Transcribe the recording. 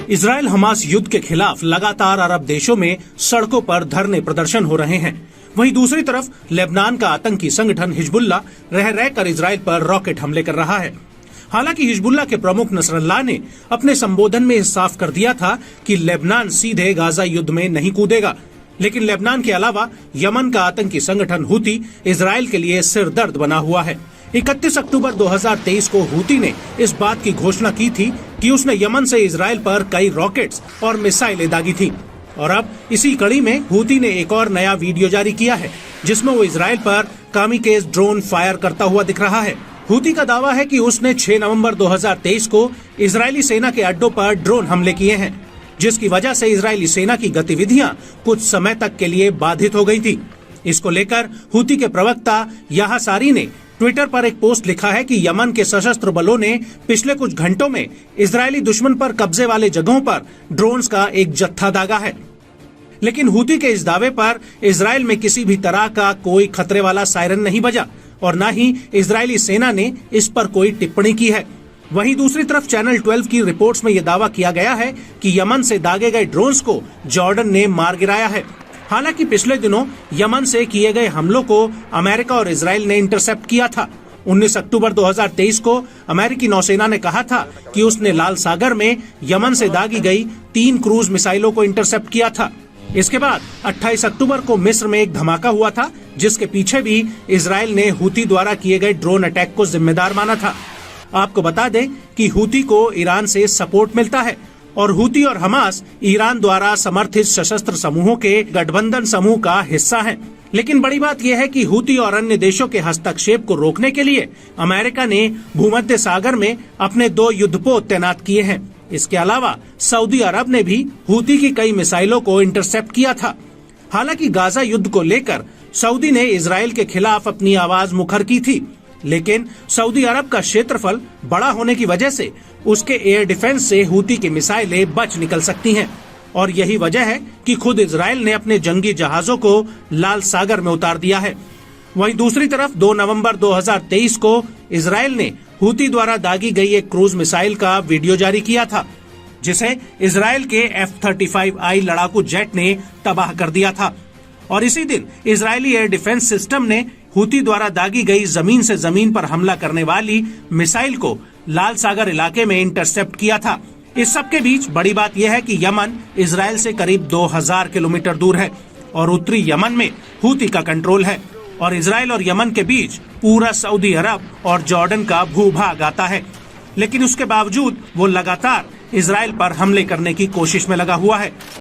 Israel Hamas युद्ध के खिलाफ लगातार अरब देशों में सड़कों पर धरने प्रदर्शन हो रहे हैं। वहीं दूसरी तरफ लेबनान का आतंकी संगठन हिजबुल्लाह रह रहकर इजराइल पर रॉकेट हमले कर रहा है। हालांकि हिजबुल्लाह के प्रमुख नसरल्लाह ने अपने संबोधन में साफ कर दिया था कि लेबनान सीधे गाजा युद्ध में नहीं कूदेगा, लेकिन लेबनान के अलावा यमन का आतंकी संगठन हूती इजराइल के लिए सिरदर्द बना हुआ है। 31 अक्टूबर 2023 को हूती ने इस बात की घोषणा की थी कि उसने यमन से इजराइल पर कई रॉकेट्स और मिसाइलें दागी थी, और अब इसी कड़ी में हूती ने एक और नया वीडियो जारी किया है जिसमें वो इजराइल पर कामिकेज ड्रोन फायर करता हुआ दिख रहा है। हूती का दावा है कि उसने 6 नवंबर 2023 को इजरायली सेना के अड्डों पर ड्रोन हमले किए हैं, जिसकी वजह से इजरायली सेना की गतिविधियां कुछ समय तक के लिए बाधित हो गई थी। इसको लेकर हूती के प्रवक्ता याह्या सारी ने ट्विटर पर एक पोस्ट लिखा है कि यमन के सशस्त्र बलों ने पिछले कुछ घंटों में इजरायली दुश्मन पर कब्जे वाले जगहों पर ड्रोन्स का एक जत्था दागा है। लेकिन हूती के इस दावे पर इजराइल में किसी भी तरह का कोई खतरे वाला सायरन नहीं बजा और न ही इजरायली सेना ने इस पर कोई टिप्पणी की है। वहीं दूसरी तरफ चैनल 12 की रिपोर्ट्स में यह दावा किया गया है कि यमन से दागे गए ड्रोन्स को जॉर्डन ने मार गिराया है। हालांकि पिछले दिनों यमन से किए गए हमलों को अमेरिका और इजराइल ने इंटरसेप्ट किया था। 19 अक्टूबर 2023 को अमेरिकी नौसेना ने कहा था कि उसने लाल सागर में यमन से दागी गई 3 क्रूज मिसाइलों को इंटरसेप्ट किया था। इसके बाद 28 अक्टूबर को मिस्र में एक धमाका हुआ था, जिसके पीछे भी इजराइल ने हूती द्वारा किए गए ड्रोन अटैक को जिम्मेदार माना था। आपको बता दें कि हूती को ईरान से सपोर्ट मिलता है और हूती और हमास ईरान द्वारा समर्थित सशस्त्र समूहों के गठबंधन समूह का हिस्सा हैं। लेकिन बड़ी बात यह है कि हूती और अन्य देशों के हस्तक्षेप को रोकने के लिए अमेरिका ने भूमध्य सागर में अपने 2 युद्धपोत तैनात किए हैं। इसके अलावा सऊदी अरब ने भी हूती की कई मिसाइलों को इंटरसेप्ट किया था। हालांकि गाजा युद्ध को लेकर सऊदी ने इजराइल के खिलाफ अपनी आवाज मुखर की थी, लेकिन सऊदी अरब का क्षेत्रफल बड़ा होने की वजह से उसके एयर डिफेंस से हूती की मिसाइलें बच निकल सकती हैं, और यही वजह है कि खुद इजराइल ने अपने जंगी जहाजों को लाल सागर में उतार दिया है। वहीं दूसरी तरफ 2 नवंबर 2023 को इजराइल ने हूती द्वारा दागी गई एक क्रूज मिसाइल का वीडियो जारी किया था, जिसे इजराइल के F-35I लड़ाकू जेट ने तबाह कर दिया था। और इसी दिन इजरायली एयर डिफेंस सिस्टम ने हूती द्वारा दागी गई जमीन से जमीन पर हमला करने वाली मिसाइल को लाल सागर इलाके में इंटरसेप्ट किया था। इस सब के बीच बड़ी बात यह है कि यमन इजराइल से करीब 2000 किलोमीटर दूर है और उत्तरी यमन में हूती का कंट्रोल है, और इजराइल और यमन के बीच पूरा सऊदी अरब और जॉर्डन का भूभाग आता है। लेकिन उसके बावजूद वो लगातार इजराइल पर हमले करने की कोशिश में लगा हुआ है।